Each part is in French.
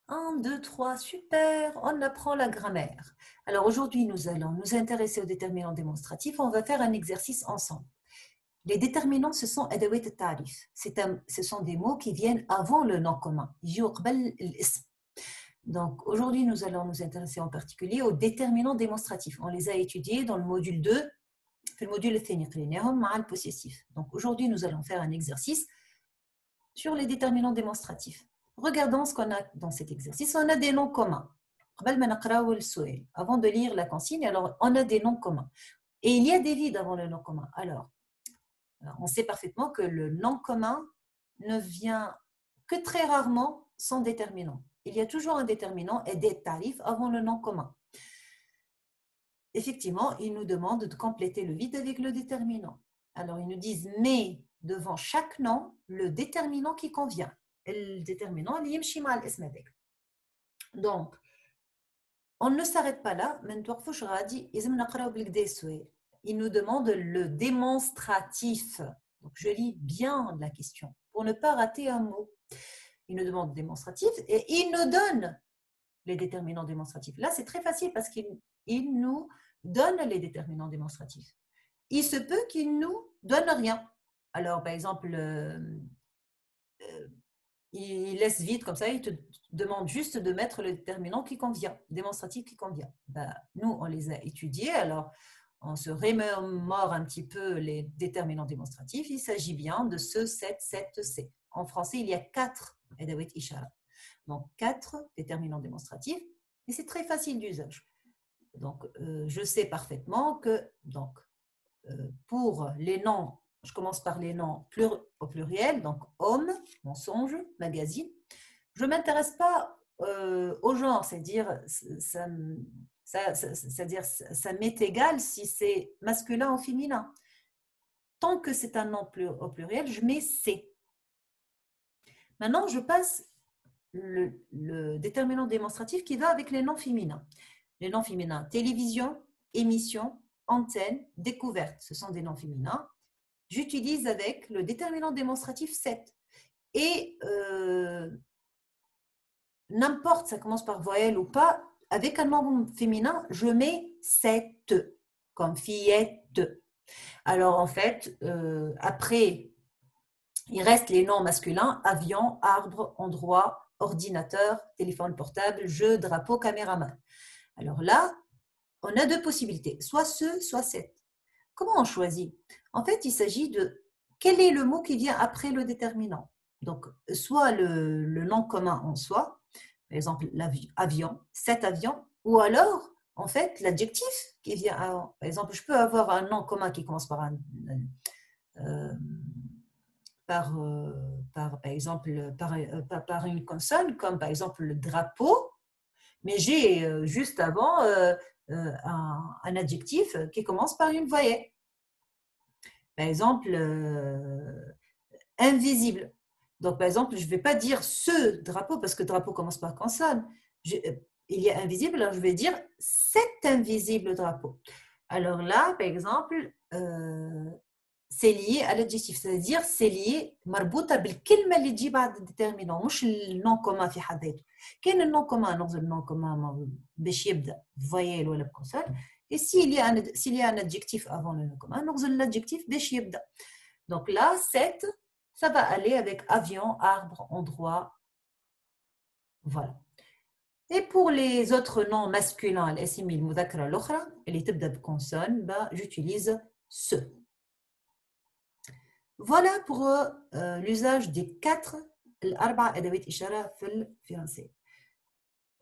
1, 2, 3, super, on apprend la grammaire. Alors aujourd'hui, nous allons nous intéresser aux déterminants démonstratifs. On va faire un exercice ensemble. Les déterminants, ce sont adawat al-ta'rif. Ce sont des mots qui viennent avant le nom commun. Donc aujourd'hui, nous allons nous intéresser en particulier aux déterminants démonstratifs. On les a étudiés dans le module 2, le module le possessif. Donc aujourd'hui, nous allons faire un exercice sur les déterminants démonstratifs. Regardons ce qu'on a dans cet exercice. On a des noms communs. Avant de lire la consigne, alors on a des noms communs. Et il y a des vides avant le nom commun. Alors, on sait parfaitement que le nom commun ne vient que très rarement sans déterminant. Il y a toujours un déterminant et des tarifs avant le nom commun. Effectivement, ils nous demandent de compléter le vide avec le déterminant. Alors, ils nous disent « mais » devant chaque nom, le déterminant qui convient. Le déterminant, il يمشي مع الاسم هذاك. Donc, on ne s'arrête pas là, mais il nous demande le démonstratif. Donc, je lis bien la question pour ne pas rater un mot. Il nous demande démonstratif et il nous donne les déterminants démonstratifs. Là, c'est très facile parce qu'il nous donne les déterminants démonstratifs. Il se peut qu'il nous donne rien. Alors, par exemple, il laisse vide comme ça, il te demande juste de mettre le déterminant qui convient, démonstratif qui convient. Ben, nous, on les a étudiés, alors on se remémore un petit peu les déterminants démonstratifs. Il s'agit bien de ce 7, 7, C. En français, il y a 4 adawat ishara. Donc, 4 déterminants démonstratifs, et c'est très facile d'usage. Donc, je sais parfaitement que pour les noms, je commence par les noms au pluriel, donc homme, mensonge, magazine. Je ne m'intéresse pas au genre, c'est-à-dire ça m'est égal si c'est masculin ou féminin. Tant que c'est un nom au pluriel, je mets C. Maintenant, je passe le déterminant démonstratif qui va avec les noms féminins. Les noms féminins, télévision, émission, antenne, découverte, ce sont des noms féminins. J'utilise avec le déterminant démonstratif 7. Et n'importe, ça commence par voyelle ou pas, avec un nom féminin, je mets 7, comme fillette. Alors en fait, après, il reste les noms masculins, avion, arbre, endroit, ordinateur, téléphone portable, jeu, drapeau, caméraman. Alors là, on a deux possibilités, soit ce, soit cette. Comment on choisit? En fait, il s'agit de quel est le mot qui vient après le déterminant. Donc, soit le nom commun en soi, par exemple l'avion, cet avion, ou alors, en fait, l'adjectif qui vient avant. Par exemple, je peux avoir un nom commun qui commence par par exemple, par une consonne, comme par exemple le drapeau, mais j'ai juste avant un adjectif qui commence par une voyelle. Par exemple, invisible. Donc, par exemple, je ne vais pas dire ce drapeau parce que drapeau commence par consonne. Il y a invisible, alors je vais dire cet invisible drapeau. Alors là, par exemple, c'est lié à l'adjectif, c'est-à-dire c'est lié مربوطة بالكلمة اللي تجي بعد الديترمينون مش النون كومان في حد ذاته. كاين النون كومان نغزل النون كومان باش يبدا فويل ولا بكونسون. Et s'il y a un adjectif avant le nom commun, نغزل l'adjectif باش يبدا. Donc là, 7, ça va aller avec avion, arbre, endroit. Voilà. Et pour les autres noms masculins, الاسم المذكرة الأخرى اللي تبدا بكونسون, j'utilise ce. Voilà pour l'usage des 4 الأربع أدوات إشارة في الفرنسي.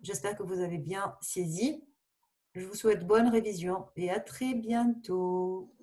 J'espère que vous avez bien saisi. Je vous souhaite bonne révision et à très bientôt.